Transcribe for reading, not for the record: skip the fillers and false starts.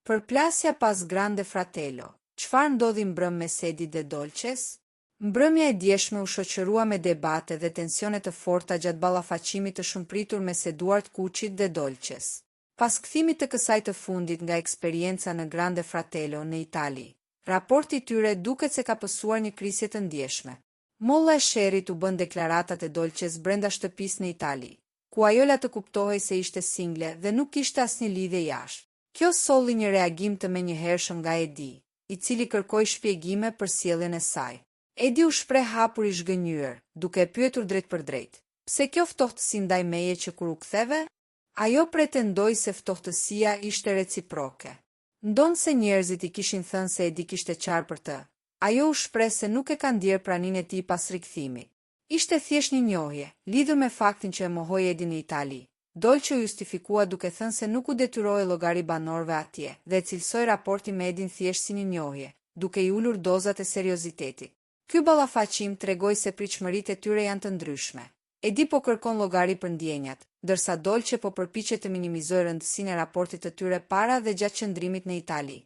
Përplasja pas Grande Fratello. Çfarë ndodhi mbrëm me Sedi dhe Dolces? Mbrëmja e djeshme u shoqërua me debate dhe tensione të forta gjatë ballafaqimit të shumëpritur mes Eduard Kuçit dhe Dolces. Pas kthimit të kësaj të fundit nga eksperienca në Grande Fratello në Itali, raporti i tyre duket se ka pësuar një krisje të ndjeshme. Molla e sherrit u bën deklaratat e Dolces brenda shtëpisë në Itali, ku ajo la të kuptohej se ishte single dhe nuk kishte asnjë lidhje jashtë. Kjo solli një reagim të menjëhershëm nga Edi, i cili kërkoi shpjegime për sjelljen e saj. Edi u shpreh hapur i zhgënjur, duke e pyetur drejt për drejt: "Pse kjo ftohtësi ndaj meje që kur u ktheve?" Ajo pretendoi se ftohtësia ishte reciproke. Ndonë se njerëzit i kishin thënë se Edi kishte qarë për të, ajo u shpreh se nuk e ka ndjerë praninë e tij pas rikthimit. Ishte thjesht një njohje, lidhur me faktin që e mohoi Edi në Itali. Dolce u justifikua duke thënë se nuk u detyroi llogari banorëve atje dhe cilësoi raportin me Edin thjesht si një njohje, duke i ulur dozat e seriozitetit. Ky ballafaqim tregoi se pritshmëritë e tyre janë të ndryshme. Edi po kërkon llogari për ndjenjat, ndërsa Dolce po përpiqet të minimizojë rëndësinë e raportit të tyre para dhe gjatë qëndrimit në Itali.